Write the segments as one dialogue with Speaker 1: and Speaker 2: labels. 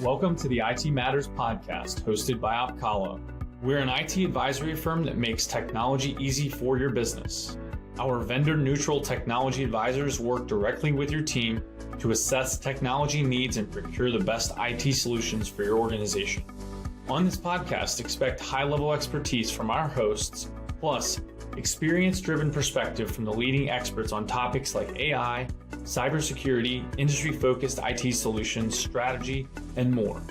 Speaker 1: Welcome to the IT Matters podcast, hosted by Opkalla. We're an IT advisory firm that makes technology easy for your business. Our vendor-neutral technology advisors work directly with your team to assess technology needs and procure the best IT solutions for your organization. On this podcast, expect high-level expertise from our hosts, plus experience-driven perspective from the leading experts on topics like AI, cybersecurity, industry-focused IT solutions, strategy, and more.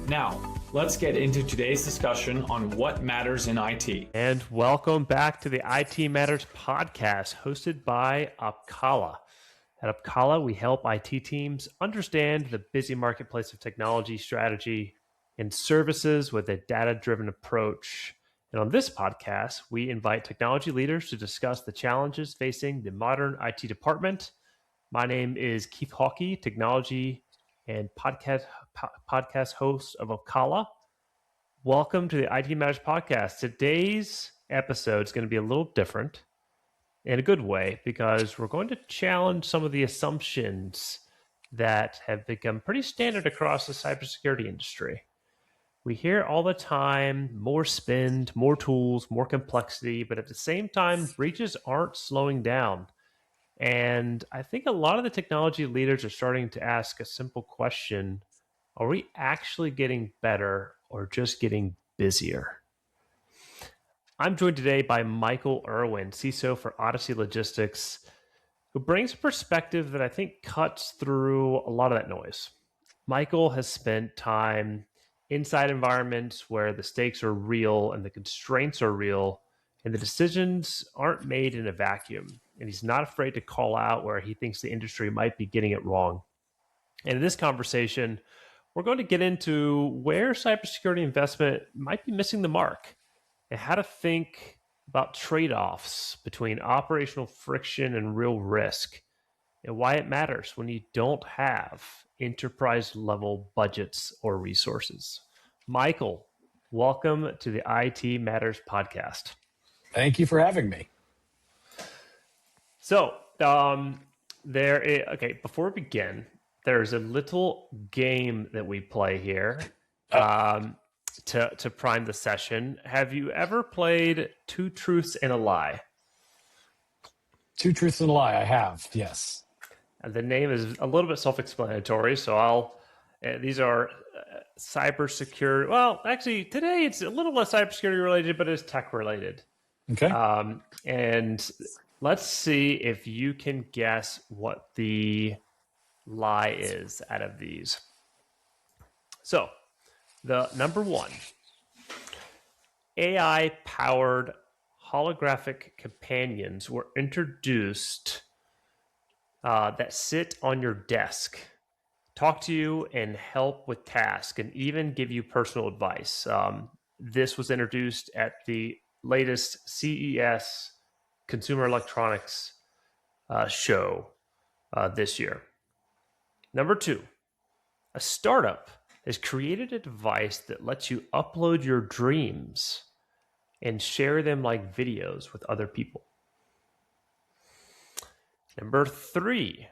Speaker 1: Now, let's get into today's discussion on what matters in IT.
Speaker 2: And welcome back to the IT Matters podcast, hosted by Opkalla. At Opkalla, we help IT teams understand the busy marketplace of technology, strategy, and services with a data-driven approach. And on this podcast, we invite technology leaders to discuss the challenges facing the modern IT department. My name is Keith Hawkey, technology and podcast host of Opkalla. Welcome to the IT Matters podcast. Today's episode is going to be a little different in a good way because we're going to challenge some of the assumptions that have become pretty standard across the cybersecurity industry. We hear all the time, more spend, more tools, more complexity, but at the same time, breaches aren't slowing down. And I think a lot of the technology leaders are starting to ask a simple question: are we actually getting better or just getting busier? I'm joined today by Michael Irwin, CISO for Odyssey Logistics, who brings a perspective that I think cuts through a lot of that noise. Michael has spent time inside environments where the stakes are real and the constraints are real and the decisions aren't made in a vacuum. And he's not afraid to call out where he thinks the industry might be getting it wrong. And in this conversation, we're going to get into where cybersecurity investment might be missing the mark and how to think about trade-offs between operational friction and real risk, and why it matters when you don't have enterprise-level budgets or resources. Michael, welcome to the IT Matters podcast.
Speaker 3: Thank you for having me.
Speaker 2: So, before we begin, there's a little game that we play here to prime the session. Have you ever played Two Truths and a Lie?
Speaker 3: Two Truths and a Lie, I have, yes.
Speaker 2: The name is a little bit self-explanatory, so these are cybersecurity. Well, actually, today it's a little less cybersecurity related, but it's tech related.
Speaker 3: Okay.
Speaker 2: And let's see if you can guess what the lie is out of these. So, the number one, AI-powered holographic companions were introduced that sit on your desk, talk to you and help with tasks, and even give you personal advice. This was introduced at the latest CES Consumer Electronics show this year. Number two, a startup has created a device that lets you upload your dreams and share them like videos with other people. Number three,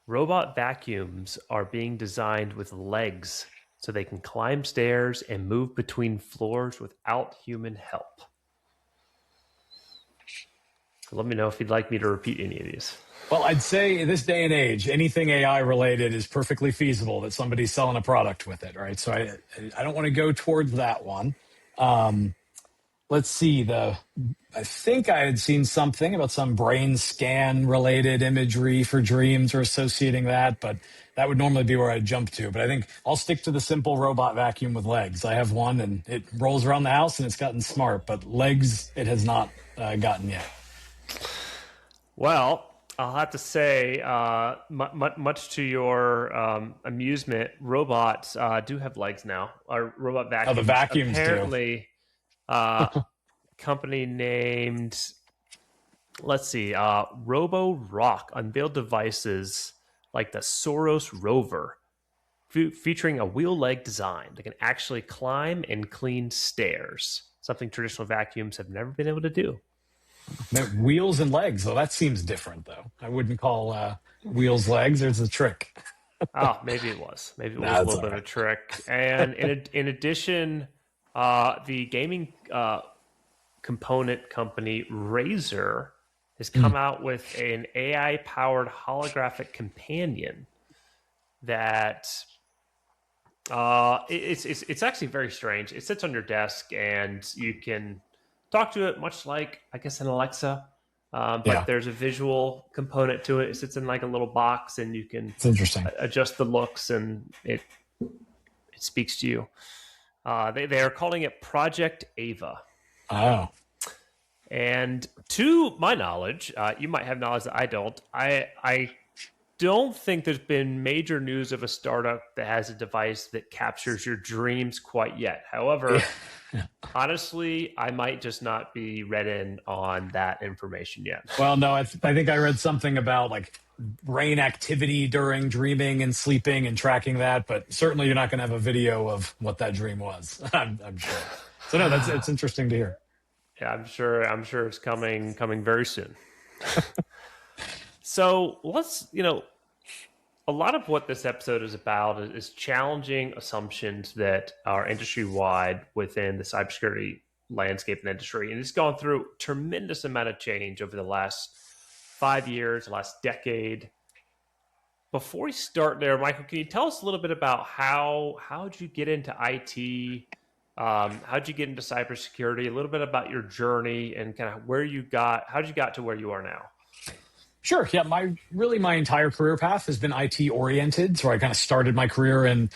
Speaker 2: robot vacuums are being designed with legs so they can climb stairs and move between floors without human help. Let me know if you'd like me to repeat any of these.
Speaker 3: Well, I'd say in this day and age, anything AI related is perfectly feasible that somebody's selling a product with it, right? So I don't want to go towards that one. Let's see. I think I had seen something about some brain scan related imagery for dreams or associating that, but that would normally be where I'd jump to. But I think I'll stick to the simple robot vacuum with legs. I have one and it rolls around the house and it's gotten smart, but legs it has not gotten yet.
Speaker 2: Well, I'll have to say, much to your amusement, robots do have legs now. Our robot vacuums.
Speaker 3: Oh, the vacuums
Speaker 2: apparently, company named, let's see, Robo-Rock unveiled devices like the Soros Rover, featuring a wheel leg design that can actually climb and clean stairs, something traditional vacuums have never been able to do.
Speaker 3: Wheels and legs, though, that seems different, though. I wouldn't call wheels legs. There's a trick.
Speaker 2: Oh, maybe it was. Maybe it was a
Speaker 3: That's
Speaker 2: little
Speaker 3: all
Speaker 2: bit of a
Speaker 3: right.
Speaker 2: trick. And in addition, the gaming component company Razer has come
Speaker 3: Mm.
Speaker 2: out with an AI-powered holographic companion that it's actually very strange. It sits on your desk and you can talk to it, much like I guess an Alexa. But
Speaker 3: Yeah,
Speaker 2: there's a visual component to it. It sits in like a little box, and you can
Speaker 3: it's interesting.
Speaker 2: adjust the looks, and it speaks to you. They are calling it Project Ava.
Speaker 3: Oh,
Speaker 2: And to my knowledge, you might have knowledge that I don't. I don't think there's been major news of a startup that has a device that captures your dreams quite yet.
Speaker 3: yeah.
Speaker 2: However, honestly, I might just not be read in on that information yet.
Speaker 3: Well, no, I think I read something about like brain activity during dreaming and sleeping and tracking that, but certainly you're not going to have a video of what that dream was. I'm sure. So no, it's interesting to hear.
Speaker 2: Yeah, I'm sure it's coming very soon. So let's, a lot of what this episode is about is challenging assumptions that are industry wide within the cybersecurity landscape and industry. And it's gone through a tremendous amount of change over the last 5 years, the last decade. Before we start there, Michael, can you tell us a little bit about how'd you get into IT? How'd you get into cybersecurity? A little bit about your journey and kind of how'd you got to where you are now?
Speaker 3: Sure. Yeah. My entire career path has been IT oriented. So I kind of started my career in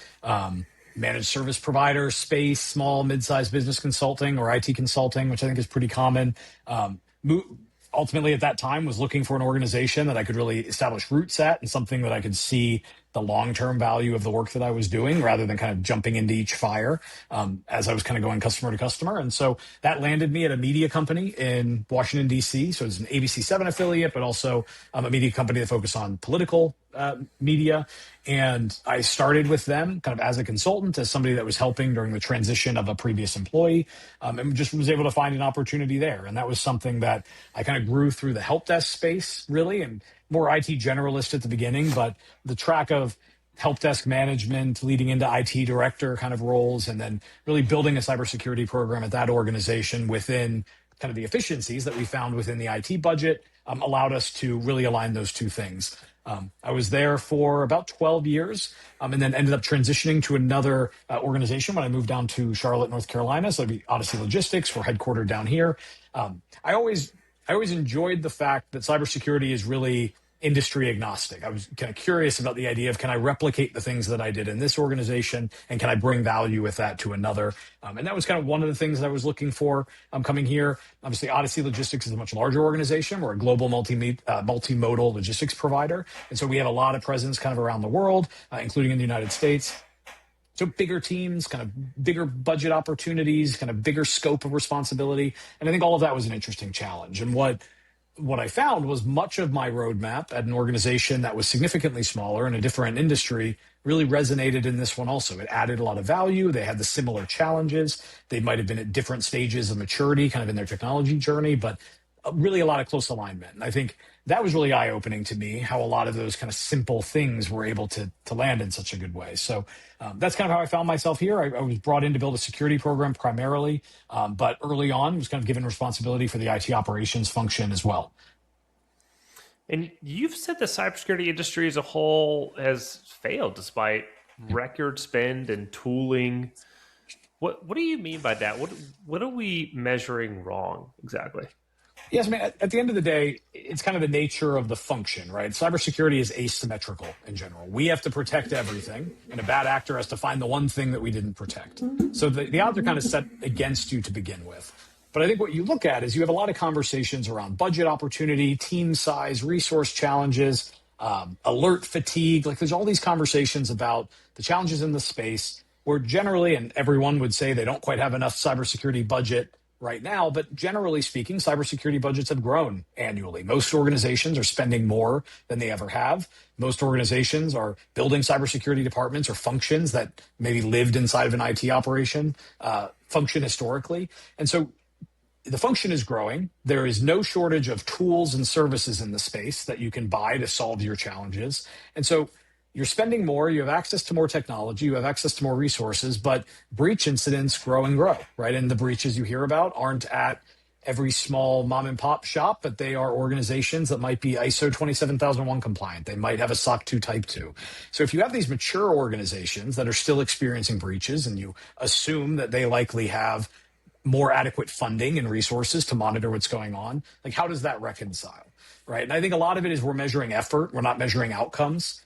Speaker 3: managed service provider space, small, mid-sized business consulting or IT consulting, which I think is pretty common. Mo- Ultimately, at that time, was looking for an organization that I could really establish roots at and something that I could see the long-term value of the work that I was doing rather than kind of jumping into each fire as I was kind of going customer to customer. And so that landed me at a media company in Washington, D.C. So it's an ABC7 affiliate, but also a media company that focused on political media. And I started with them kind of as a consultant, as somebody that was helping during the transition of a previous employee, and just was able to find an opportunity there. And that was something that I kind of grew through the help desk space, really, and more IT generalist at the beginning, but the track of help desk management leading into IT director kind of roles, and then really building a cybersecurity program at that organization within kind of the efficiencies that we found within the IT budget allowed us to really align those two things. I was there for about 12 years and then ended up transitioning to another organization when I moved down to Charlotte, North Carolina. So it'd be Odyssey Logistics. We're headquartered down here. I always enjoyed the fact that cybersecurity is really industry agnostic. I was kind of curious about the idea of, can I replicate the things that I did in this organization, and can I bring value with that to another? And that was kind of one of the things that I was looking for coming here. Obviously, Odyssey Logistics is a much larger organization. We're a global multimodal logistics provider. And so we have a lot of presence kind of around the world, including in the United States. So bigger teams, kind of bigger budget opportunities, kind of bigger scope of responsibility. And I think all of that was an interesting challenge. And what I found was much of my roadmap at an organization that was significantly smaller in a different industry really resonated in this one also. It added a lot of value. They had the similar challenges. They might have been at different stages of maturity kind of in their technology journey, but really a lot of close alignment. And I think that was really eye-opening to me, how a lot of those kind of simple things were able to land in such a good way. So that's kind of how I found myself here. I was brought in to build a security program primarily, but early on was kind of given responsibility for the IT operations function as well.
Speaker 2: And you've said the cybersecurity industry as a whole has failed despite record spend and tooling. What do you mean by that? What are we measuring wrong exactly?
Speaker 3: Yes, I mean, at the end of the day, it's kind of the nature of the function, right? Cybersecurity is asymmetrical in general. We have to protect everything, and a bad actor has to find the one thing that we didn't protect. So the odds are kind of set against you to begin with. But I think what you look at is you have a lot of conversations around budget opportunity, team size, resource challenges, alert fatigue. Like there's all these conversations about the challenges in the space where generally, and everyone would say they don't quite have enough cybersecurity budget right now, but generally speaking, cybersecurity budgets have grown annually. Most organizations are spending more than they ever have. Most organizations are building cybersecurity departments or functions that maybe lived inside of an IT operation function historically. And so the function is growing. There is no shortage of tools and services in the space that you can buy to solve your challenges. And so you're spending more, you have access to more technology, you have access to more resources, but breach incidents grow and grow, right? And the breaches you hear about aren't at every small mom and pop shop, but they are organizations that might be ISO 27001 compliant. They might have a SOC 2 Type 2. So if you have these mature organizations that are still experiencing breaches and you assume that they likely have more adequate funding and resources to monitor what's going on, like how does that reconcile, right? And I think a lot of it is we're measuring effort. We're not measuring outcomes.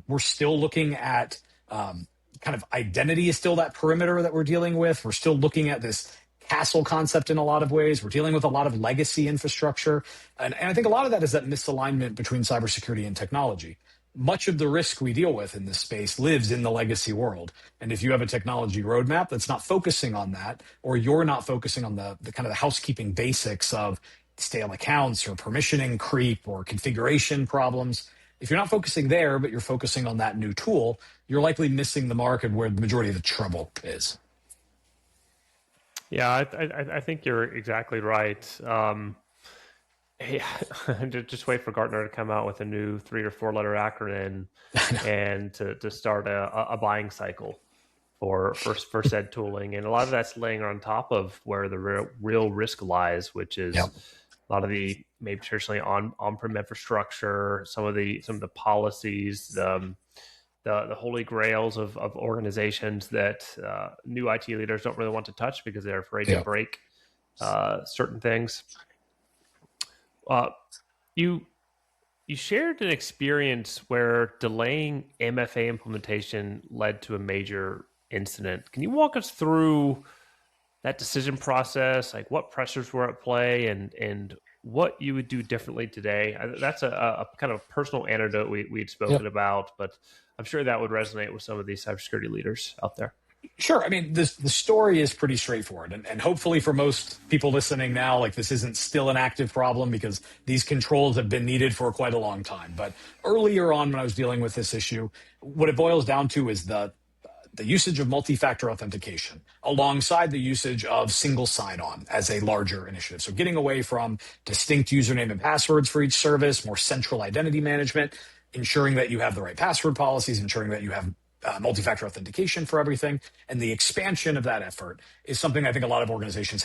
Speaker 3: We're still looking at kind of identity is still that perimeter that we're dealing with. We're still looking at this castle concept in a lot of ways. We're dealing with a lot of legacy infrastructure. And I think a lot of that is that misalignment between cybersecurity and technology. Much of the risk we deal with in this space lives in the legacy world. And if you have a technology roadmap that's not focusing on that, or you're not focusing on the kind of the housekeeping basics of stale accounts or permissioning creep or configuration problems, if you're not focusing there, but you're focusing on that new tool, you're likely missing the mark of where the majority of the trouble is.
Speaker 2: Yeah, I think you're exactly right. Hey, just wait for Gartner to come out with a new 3 or 4 letter acronym and to start a buying cycle for said tooling. And a lot of that's laying on top of where the real risk lies, which is a lot of the maybe traditionally on-prem infrastructure, some of the policies, the holy grails of organizations that new IT leaders don't really want to touch because they're afraid to break certain things. You shared an experience where delaying MFA implementation led to a major incident. Can you walk us through that decision process, like what pressures were at play and what you would do differently today? That's a kind of personal anecdote we'd spoken about, but I'm sure that would resonate with some of these cybersecurity leaders out there.
Speaker 3: Sure. I mean, the story is pretty straightforward. And hopefully for most people listening now, like this isn't still an active problem because these controls have been needed for quite a long time. But earlier on when I was dealing with this issue, what it boils down to is the usage of multi-factor authentication alongside the usage of single sign-on as a larger initiative. So getting away from distinct username and passwords for each service, more central identity management, ensuring that you have the right password policies, ensuring that you have multi-factor authentication for everything. And the expansion of that effort is something I think a lot of organizations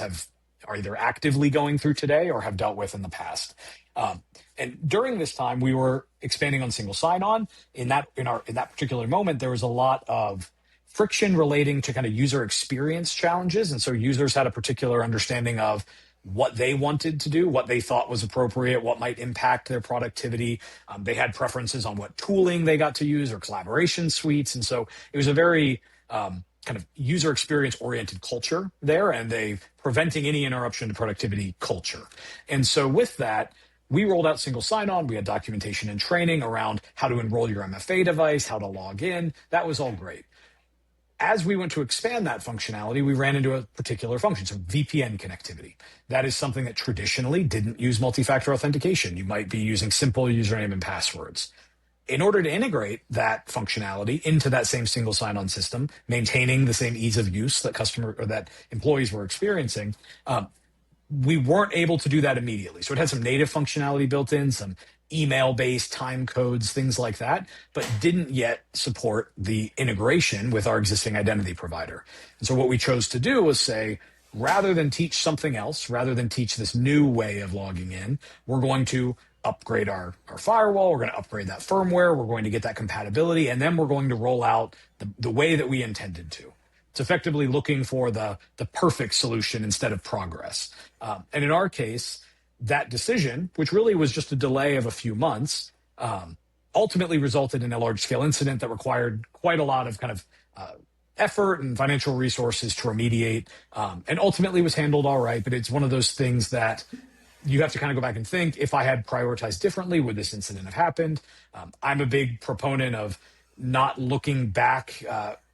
Speaker 3: are either actively going through today or have dealt with in the past. And during this time, we were expanding on single sign-on. In that particular moment, there was a lot of friction relating to kind of user experience challenges. And so users had a particular understanding of what they wanted to do, what they thought was appropriate, what might impact their productivity. They had preferences on what tooling they got to use or collaboration suites. And so it was a very kind of user experience oriented culture there and a preventing any interruption to productivity culture. And so with that, we rolled out single sign-on. We had documentation and training around how to enroll your MFA device, how to log in. That was all great. As we went to expand that functionality, we ran into a particular function, so VPN connectivity. That is something that traditionally didn't use multi-factor authentication. You might be using simple username and passwords. In order to integrate that functionality into that same single sign-on system, maintaining the same ease of use that employees were experiencing, we weren't able to do that immediately. So it had some native functionality built in, some email-based time codes, things like that, but didn't yet support the integration with our existing identity provider. And so what we chose to do was say, rather than teach something else, rather than teach this new way of logging in, we're going to upgrade our firewall, we're going to upgrade that firmware, we're going to get that compatibility, and then we're going to roll out the way that we intended to. It's effectively looking for the perfect solution instead of progress. And in our case, that decision, which really was just a delay of a few months, ultimately resulted in a large-scale incident that required quite a lot of kind of effort and financial resources to remediate, and ultimately was handled all right. But it's one of those things that you have to kind of go back and think, if I had prioritized differently, would this incident have happened? I'm a big proponent of not looking back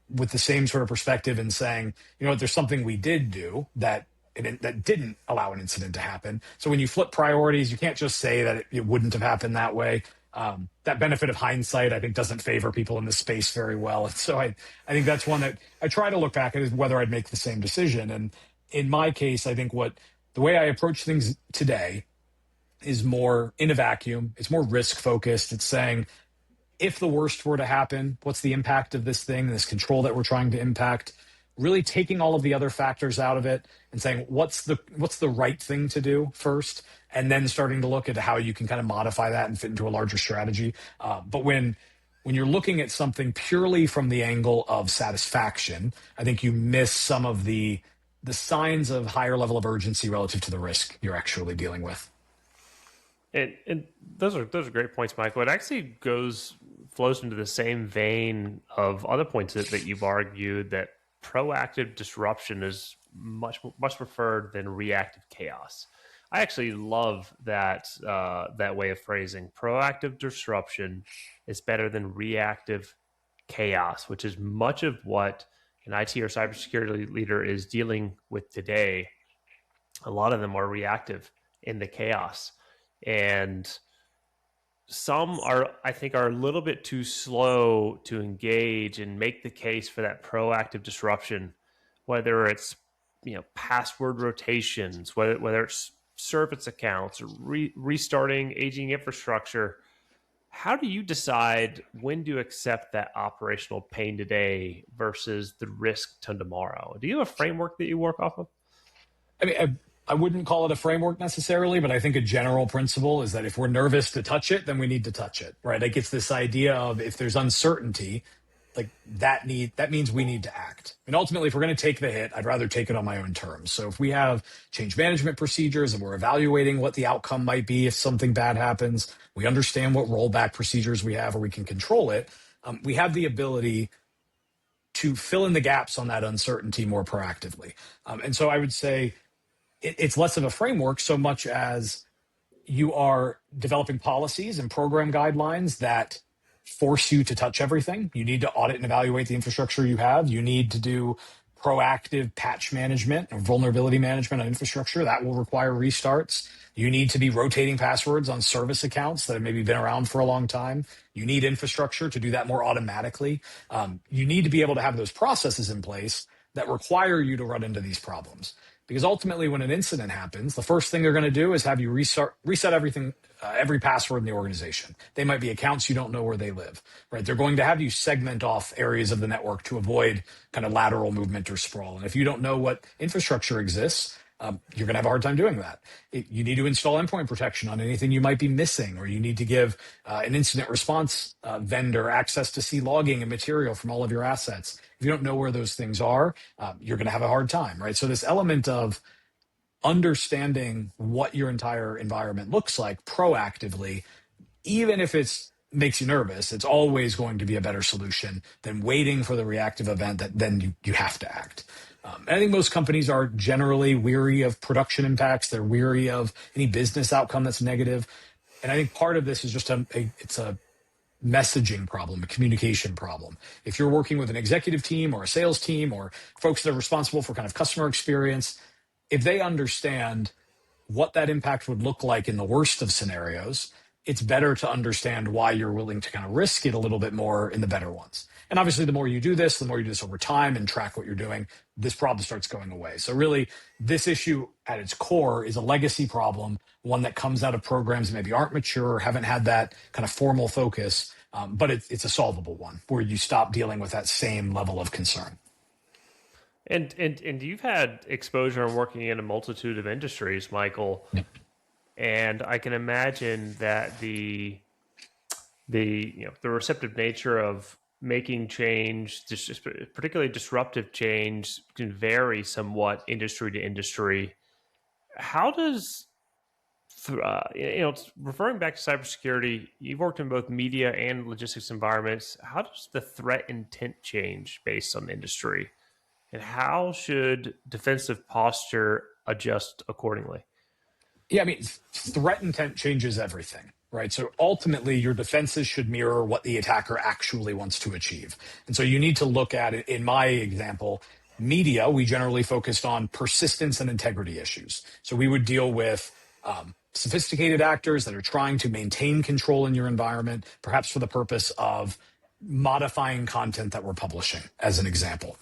Speaker 3: with the same sort of perspective and saying, you know what, there's something we did do that didn't allow an incident to happen. So when you flip priorities, you can't just say that it wouldn't have happened that way. That benefit of hindsight, I think, doesn't favor people in this space very well. And so I think that's one that I try to look back at, is whether I'd make the same decision. And in my case, I think the way I approach things today is more in a vacuum. It's more risk focused. It's saying, if the worst were to happen, what's the impact of this thing, this control that we're trying to impact? Really taking all of the other factors out of it and saying, what's the right thing to do first? And then starting to look at how you can kind of modify that and fit into a larger strategy. But when you're looking at something purely from the angle of satisfaction, I think you miss some of the signs of higher level of urgency relative to the risk you're actually dealing with.
Speaker 2: And those are great points, Michael. It actually flows into the same vein of other points that you've argued, that proactive disruption is much preferred than reactive chaos. I actually love that way of phrasing. Proactive disruption is better than reactive chaos, which is much of what an IT or cybersecurity leader is dealing with today. A lot of them are reactive in the chaos, and some I think are a little bit too slow to engage and make the case for that proactive disruption, whether it's password rotations, whether it's service accounts, or restarting aging infrastructure. How do you decide when to accept that operational pain today versus the risk to tomorrow? Do you have a framework that you work off of?
Speaker 3: I mean, I wouldn't call it a framework necessarily, but I think a general principle is that if we're nervous to touch it, then we need to touch it, right? Like, it's this idea of, if there's uncertainty, like that means we need to act. And ultimately, if we're going to take the hit, I'd rather take it on my own terms. So if we have change management procedures and we're evaluating what the outcome might be if something bad happens, we understand what rollback procedures we have, or we can control it. We have the ability to fill in the gaps on that uncertainty more proactively. And so I would say it's less of a framework so much as you are developing policies and program guidelines that force you to touch everything. You need to audit and evaluate the infrastructure you have. You need to do proactive patch management and vulnerability management on infrastructure. That will require restarts. You need to be rotating passwords on service accounts that have maybe been around for a long time. You need infrastructure to do that more automatically. You need to be able to have those processes in place that require you to run into these problems. Because ultimately, when an incident happens, the first thing they're going to do is have you reset everything, every password in the organization. They might be accounts you don't know where they live, right? They're going to have you segment off areas of the network to avoid kind of lateral movement or sprawl. And if you don't know what infrastructure exists, you're going to have a hard time doing that. You need to install endpoint protection on anything you might be missing, or you need to give an incident response vendor access to see logging and material from all of your assets. If you don't know where those things are, you're going to have a hard time, right? So this element of understanding what your entire environment looks like proactively, even if it makes you nervous, it's always going to be a better solution than waiting for the reactive event that then you have to act. And I think most companies are generally weary of production impacts. They're weary of any business outcome that's negative. And I think part of this is just it's a messaging problem, a communication problem. If you're working with an executive team or a sales team or folks that are responsible for kind of customer experience, if they understand what that impact would look like in the worst of scenarios, it's better to understand why you're willing to kind of risk it a little bit more in the better ones. And obviously, the more you do this over time and track what you're doing, this problem starts going away. So really, this issue at its core is a legacy problem, one that comes out of programs that maybe aren't mature or haven't had that kind of formal focus, but it's a solvable one where you stop dealing with that same level of concern.
Speaker 2: And you've had exposure and working in a multitude of industries, Michael.
Speaker 3: Yep.
Speaker 2: And I can imagine that the receptive nature of making change, particularly disruptive change, can vary somewhat industry to industry. How does, referring back to cybersecurity, you've worked in both media and logistics environments. How does the threat intent change based on industry? And how should defensive posture adjust accordingly?
Speaker 3: Yeah, I mean, threat intent changes everything, right? So ultimately, your defenses should mirror what the attacker actually wants to achieve. And so you need to look at it. In my example, media, we generally focused on persistence and integrity issues. So we would deal with sophisticated actors that are trying to maintain control in your environment, perhaps for the purpose of modifying content that we're publishing, as an example.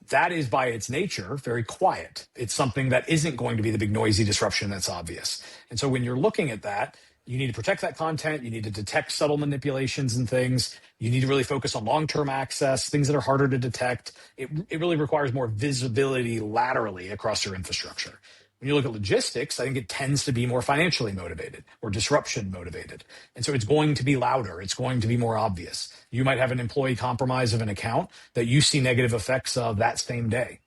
Speaker 3: That is by its nature very quiet. It's something that isn't going to be the big noisy disruption that's obvious. And so when you're looking at that, You need to protect that content. You need to detect subtle manipulations and things. You need to really focus on long-term access, things that are harder to detect. It really requires more visibility laterally across your infrastructure. When you look at logistics, I think it tends to be more financially motivated or disruption motivated. And so it's going to be louder. It's going to be more obvious. You might have an employee compromise of an account that you see negative effects of that same day.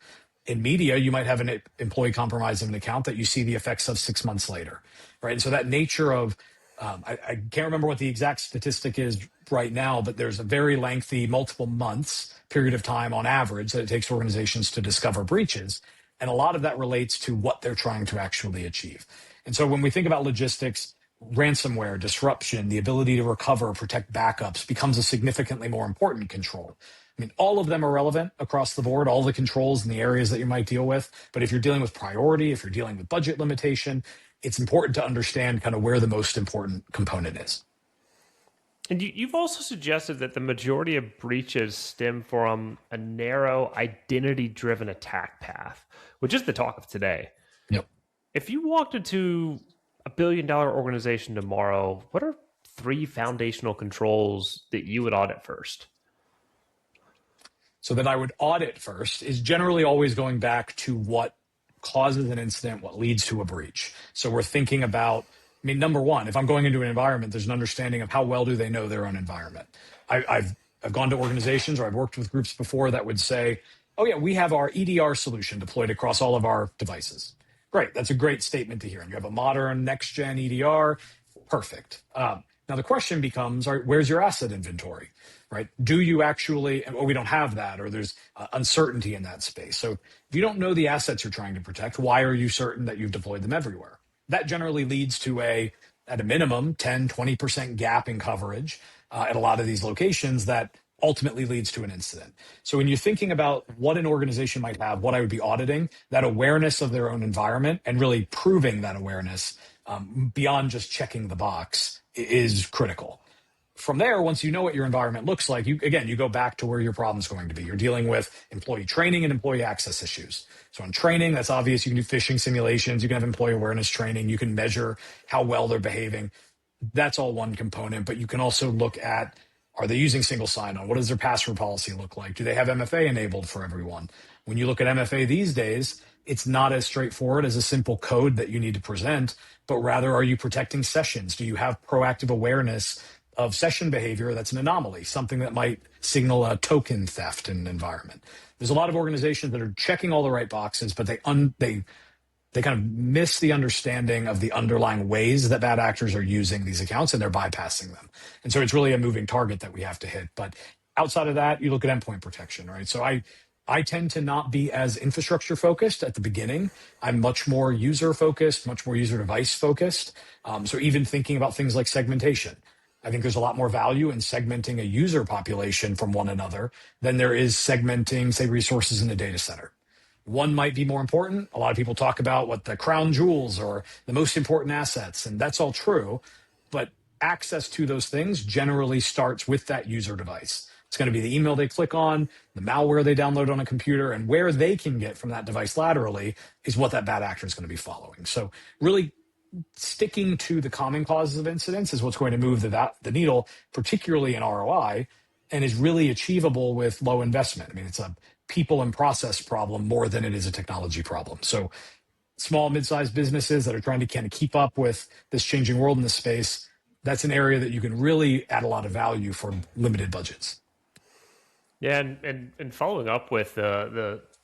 Speaker 3: In media, you might have an employee compromise of an account that you see the effects of 6 months later, right? And so that nature of, I can't remember what the exact statistic is right now, but there's a very lengthy, multiple months period of time on average that it takes organizations to discover breaches. And a lot of that relates to what they're trying to actually achieve. And so when we think about logistics, ransomware, disruption, the ability to recover, protect backups becomes a significantly more important control. I mean, all of them are relevant across the board, all the controls and the areas that you might deal with. But if you're dealing with priority, if you're dealing with budget limitation, it's important to understand kind of where the most important component is.
Speaker 2: And you've also suggested that the majority of breaches stem from a narrow identity-driven attack path, which is the talk of today.
Speaker 3: Yep.
Speaker 2: If you walked into a billion-dollar organization tomorrow, what are 3 foundational controls that you would audit first?
Speaker 3: So that I would audit first is generally always going back to what causes an incident, what leads to a breach. So we're thinking about, I mean, number one, if I'm going into an environment, there's an understanding of how well do they know their own environment. I've gone to organizations or I've worked with groups before that would say, oh yeah, we have our EDR solution deployed across all of our devices. Great, that's a great statement to hear. And you have a modern next-gen EDR, perfect. Now the question becomes, all right, where's your asset inventory, right? Do you actually, well, we don't have that, or there's uncertainty in that space. So if you don't know the assets you're trying to protect, why are you certain that you've deployed them everywhere? That generally leads to at a minimum, 10, 20% gap in coverage at a lot of these locations that ultimately leads to an incident. So when you're thinking about what an organization might have, what I would be auditing, that awareness of their own environment and really proving that awareness beyond just checking the box is critical. From there, once you know what your environment looks like, you go back to where your problem's going to be. You're dealing with employee training and employee access issues. So in training, that's obvious. You can do phishing simulations. You can have employee awareness training. You can measure how well they're behaving. That's all one component. But you can also look at, are they using single sign-on? What does their password policy look like? Do they have MFA enabled for everyone? When you look at MFA these days, it's not as straightforward as a simple code that you need to present, but rather, are you protecting sessions? Do you have proactive awareness of session behavior that's an anomaly, something that might signal a token theft in an environment? There's a lot of organizations that are checking all the right boxes, but they kind of miss the understanding of the underlying ways that bad actors are using these accounts, and they're bypassing them. And so it's really a moving target that we have to hit. But outside of that, you look at endpoint protection, right? So I tend to not be as infrastructure focused at the beginning. I'm much more user focused, much more user device focused. So even thinking about things like segmentation, I think there's a lot more value in segmenting a user population from one another than there is segmenting, say, resources in a data center. One might be more important. A lot of people talk about what the crown jewels or the most important assets, and that's all true. But access to those things generally starts with that user device. It's going to be the email they click on, the malware they download on a computer, and where they can get from that device laterally is what that bad actor is going to be following. So really sticking to the common causes of incidents is what's going to move the needle, particularly in ROI, and is really achievable with low investment. I mean, it's a people and process problem more than it is a technology problem. So small, mid-sized businesses that are trying to kind of keep up with this changing world in this space, that's an area that you can really add a lot of value for limited budgets.
Speaker 2: Yeah, and following up with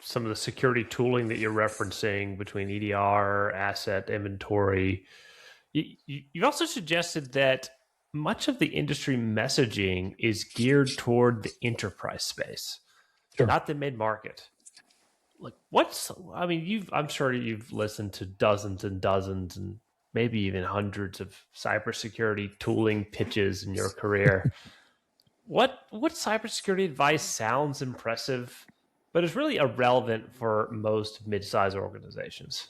Speaker 2: some of the security tooling that you're referencing between EDR, asset inventory, you've also suggested that much of the industry messaging is geared toward the enterprise space,
Speaker 3: Sure.
Speaker 2: not the mid-market. Like, I'm sure you've listened to dozens and dozens and maybe even hundreds of cybersecurity tooling pitches in your career. What cybersecurity advice sounds impressive, but is really irrelevant for most mid-sized organizations?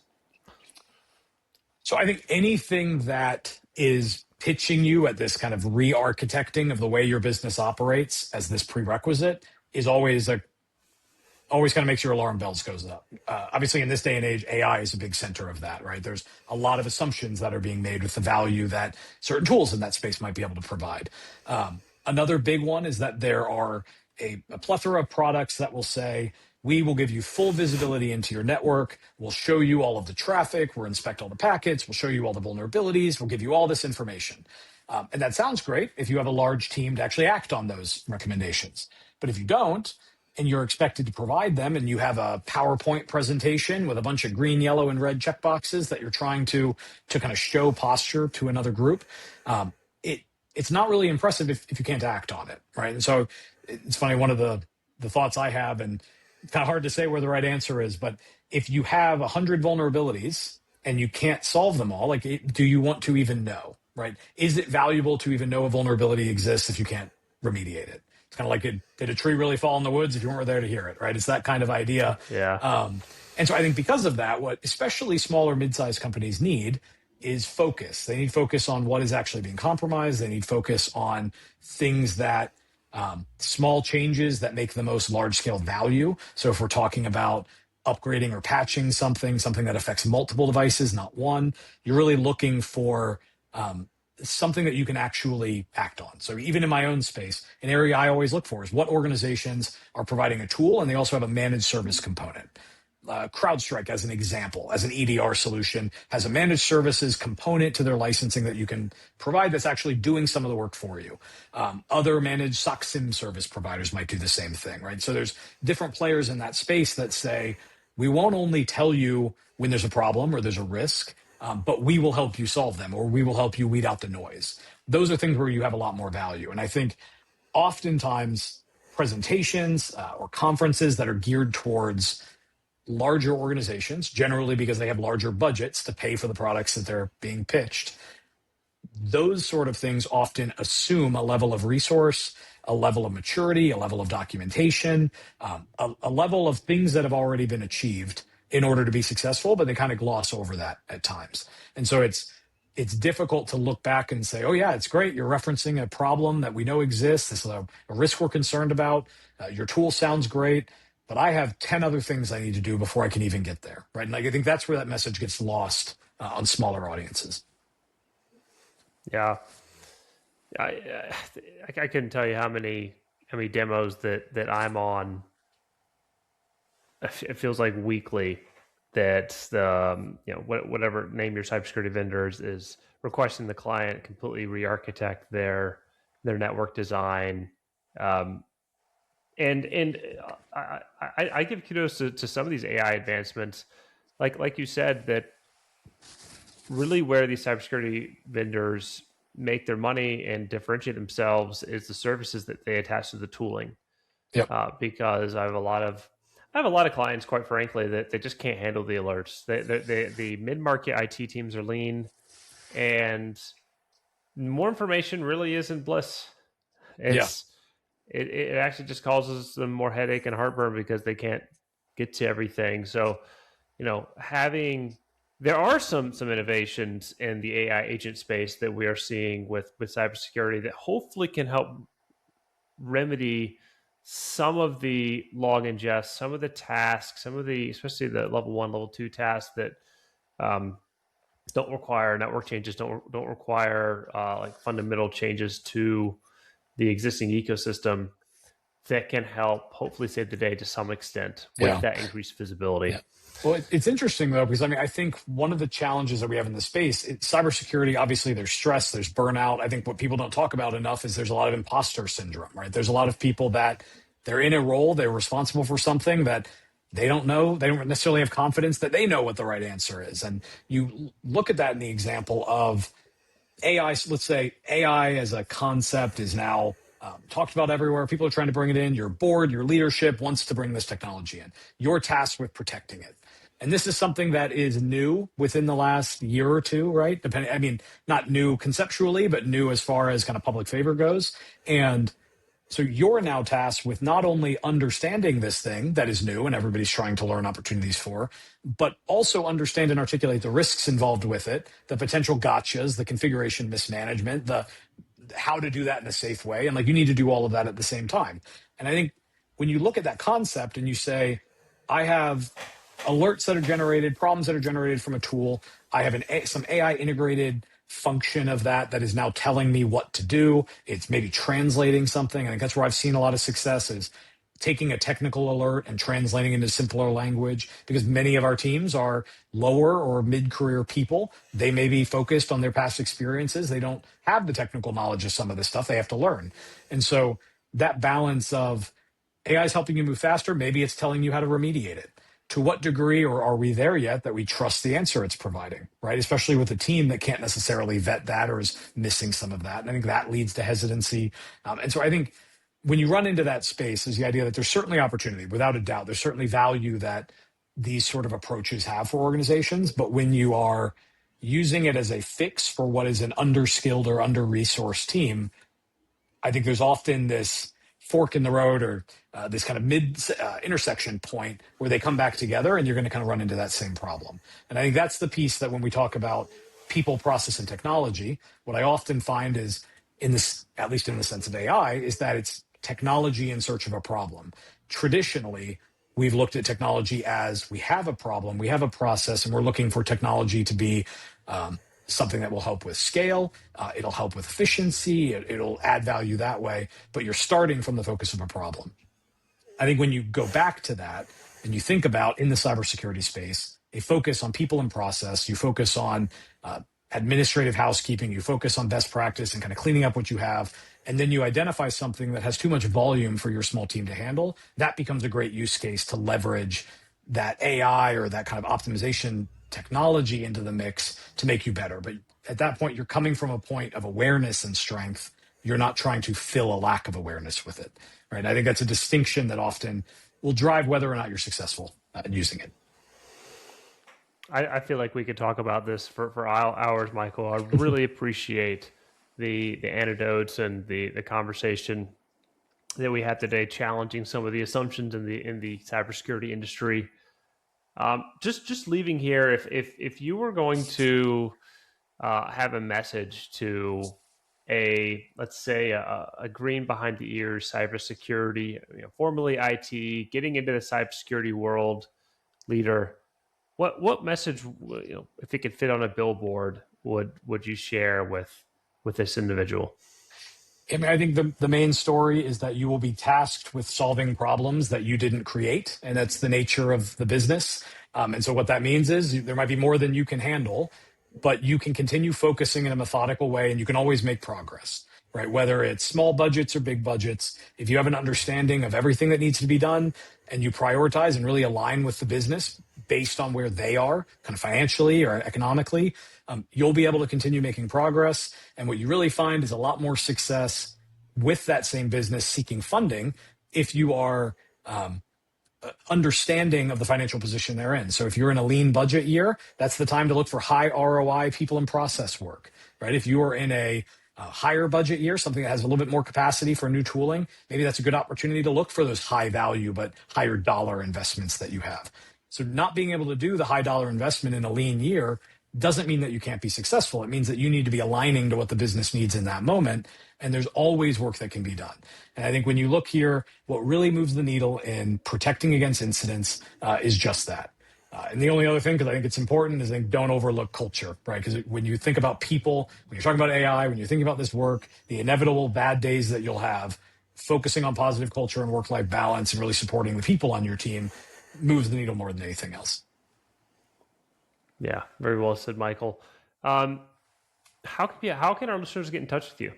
Speaker 3: So I think anything that is pitching you at this kind of re-architecting of the way your business operates as this prerequisite is always always kind of makes your alarm bells goes up. Obviously, in this day and age, AI is a big center of that, right? There's a lot of assumptions that are being made with the value that certain tools in that space might be able to provide. Another big one is that there are a plethora of products that will say, we will give you full visibility into your network. We'll show you all of the traffic. We'll inspect all the packets. We'll show you all the vulnerabilities. We'll give you all this information. And that sounds great if you have a large team to actually act on those recommendations. But if you don't, and you're expected to provide them, and you have a PowerPoint presentation with a bunch of green, yellow, and red checkboxes that you're trying to kind of show posture to another group, it's not really impressive if you can't act on it, right? And so it's funny, one of the thoughts I have, and it's kind of hard to say where the right answer is, but if you have 100 vulnerabilities and you can't solve them all, like, do you want to even know, right? Is it valuable to even know a vulnerability exists if you can't remediate it? It's kind of like, did a tree really fall in the woods if you weren't there to hear it, right? It's that kind of idea.
Speaker 2: Yeah.
Speaker 3: And so I think because of that, what especially small or mid-sized companies need is focus. They need focus on what is actually being compromised. They need focus on things that small changes that make the most large-scale value. So if we're talking about upgrading or patching something that affects multiple devices, not one, you're really looking for something that you can actually act on. So even in my own space, an area I always look for is what organizations are providing a tool, and they also have a managed service component. CrowdStrike, as an example, as an EDR solution, has a managed services component to their licensing that you can provide that's actually doing some of the work for you. Other managed SOC SIM service providers might do the same thing, right? So there's different players in that space that say, we won't only tell you when there's a problem or there's a risk, but we will help you solve them, or we will help you weed out the noise. Those are things where you have a lot more value. And I think oftentimes presentations or conferences that are geared towards larger organizations, generally because they have larger budgets to pay for the products that they're being pitched, those sort of things often assume a level of resource, a level of maturity, a level of documentation, a level of things that have already been achieved in order to be successful, but they kind of gloss over that at times. And so it's difficult to look back and say, oh yeah, it's great, you're referencing a problem that we know exists, this is a risk we're concerned about, your tool sounds great, but I have 10 other things I need to do before I can even get there, right? And I think that's where that message gets lost on smaller audiences.
Speaker 2: Yeah. I couldn't tell you how many demos that I'm on. It feels like weekly that the whatever name your cybersecurity vendor is requesting the client completely re-architect their network design. And I give kudos to some of these AI advancements, like you said, that really where these cybersecurity vendors make their money and differentiate themselves is the services that they attach to the tooling.
Speaker 3: Yep.
Speaker 2: Because I have a lot of clients, quite frankly, that they just can't handle the alerts. The mid-market IT teams are lean, and more information really isn't bliss. It actually just causes them more headache and heartburn because they can't get to everything. So, there are some innovations in the AI agent space that we are seeing with cybersecurity that hopefully can help remedy some of the log ingest, some of the tasks, especially the level 1, level 2 tasks that don't require network changes, don't require like fundamental changes to the existing ecosystem, that can help hopefully save the day to some extent with that increased visibility.
Speaker 3: Yeah. Well, it's interesting though, because I think one of the challenges that we have in this space, cybersecurity, obviously there's stress, there's burnout. I think what people don't talk about enough is there's a lot of imposter syndrome, right? There's a lot of people that they're in a role, they're responsible for something that they don't know. They don't necessarily have confidence that they know what the right answer is. And you look at that in the example of AI. Let's say AI as a concept is now talked about everywhere. People are trying to bring it in. Your board, your leadership wants to bring this technology in. You're tasked with protecting it. And this is something that is new within the last year or two, right? Not new conceptually, but new as far as kind of public favor goes. And so you're now tasked with not only understanding this thing that is new and everybody's trying to learn opportunities for, but also understand and articulate the risks involved with it, the potential gotchas, the configuration mismanagement, the how to do that in a safe way. And you need to do all of that at the same time. And I think when you look at that concept and you say, I have alerts that are generated, problems that are generated from a tool, I have some AI integrated function of that is now telling me what to do. It's maybe translating something. I think that's where I've seen a lot of success is taking a technical alert and translating into simpler language, because many of our teams are lower or mid-career people. They may be focused on their past experiences. They don't have the technical knowledge of some of this stuff. They have to learn. And so that balance of AI is helping you move faster, maybe it's telling you how to remediate it. To what degree, or are we there yet, that we trust the answer it's providing, right? Especially with a team that can't necessarily vet that or is missing some of that. And I think that leads to hesitancy. And so I think when you run into that space is the idea that there's certainly opportunity, without a doubt. There's certainly value that these sort of approaches have for organizations. But when you are using it as a fix for what is an underskilled or under-resourced team, I think there's often this fork in the road, or this kind of intersection point where they come back together, and you're going to kind of run into that same problem. And I think that's the piece that when we talk about people, process, and technology, what I often find is, in this, at least in the sense of AI, is that it's technology in search of a problem. Traditionally, we've looked at technology as we have a problem, we have a process, and we're looking for technology to be something that will help with scale, it'll help with efficiency, it'll add value that way, but you're starting from the focus of a problem. I think when you go back to that and you think about, in the cybersecurity space, a focus on people and process, you focus on administrative housekeeping, you focus on best practice and kind of cleaning up what you have, and then you identify something that has too much volume for your small team to handle, that becomes a great use case to leverage that AI or that kind of optimization technology into the mix to make you better. But at that point, you're coming from a point of awareness and strength. You're not trying to fill a lack of awareness with it, right? And I think that's a distinction that often will drive whether or not you're successful at using it.
Speaker 2: I feel like we could talk about this for hours, Michael. I really appreciate the anecdotes and the conversation that we had today, challenging some of the assumptions in the cybersecurity industry. Just leaving here, if you were going to have a message to let's say a green behind the ears cybersecurity, formerly IT, getting into the cybersecurity world leader, what message, if it could fit on a billboard, would you share with this individual?
Speaker 3: I mean, I think the main story is that you will be tasked with solving problems that you didn't create, and that's the nature of the business. And so what that means is there might be more than you can handle, but you can continue focusing in a methodical way, and you can always make progress, right? Whether it's small budgets or big budgets, if you have an understanding of everything that needs to be done and you prioritize and really align with the business based on where they are, kind of financially or economically, you'll be able to continue making progress. And what you really find is a lot more success with that same business seeking funding if you are understanding of the financial position they're in. So if you're in a lean budget year, that's the time to look for high ROI people and process work, right? If you are in a higher budget year, something that has a little bit more capacity for new tooling, maybe that's a good opportunity to look for those high value but higher dollar investments that you have. So not being able to do the high dollar investment in a lean year doesn't mean that you can't be successful. It means that you need to be aligning to what the business needs in that moment. And there's always work that can be done. And I think when you look here, what really moves the needle in protecting against incidents is just that. And the only other thing, because I think it's important, is don't overlook culture, right? Because when you think about people, when you're talking about AI, when you're thinking about this work, the inevitable bad days that you'll have, focusing on positive culture and work-life balance and really supporting the people on your team moves the needle more than anything else.
Speaker 2: Yeah, very well said, Michael. How can our listeners get in touch with you?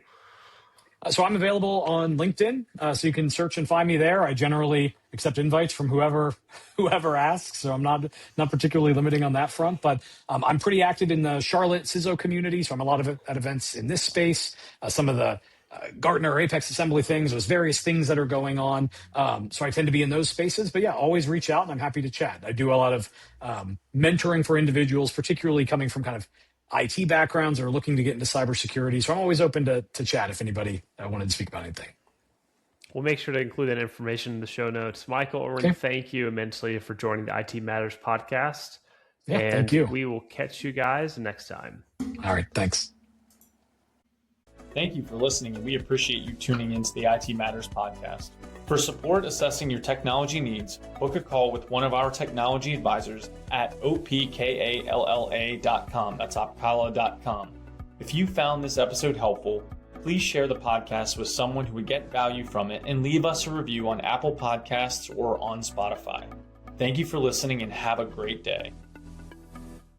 Speaker 3: So I'm available on LinkedIn, so you can search and find me there. I generally accept invites from whoever asks, so I'm not particularly limiting on that front. But I'm pretty active in the Charlotte CISO community, so I'm a lot of at events in this space. Some of the Gartner or Apex Assembly things, there's various things that are going on. So I tend to be in those spaces. But yeah, always reach out, and I'm happy to chat. I do a lot of mentoring for individuals, particularly coming from kind of IT backgrounds or looking to get into cybersecurity. So I'm always open to chat if anybody wanted to speak about anything.
Speaker 2: We'll make sure to include that information in the show notes. Michael Irwin, Thank you immensely for joining the IT Matters podcast.
Speaker 3: Yeah, thank you.
Speaker 2: We will catch you guys next time.
Speaker 3: All right, thanks.
Speaker 1: Thank you for listening, and we appreciate you tuning into the IT Matters podcast. For support assessing your technology needs, book a call with one of our technology advisors at opkalla.com. That's opkalla.com. If you found this episode helpful, please share the podcast with someone who would get value from it and leave us a review on Apple Podcasts or on Spotify. Thank you for listening and have a great day.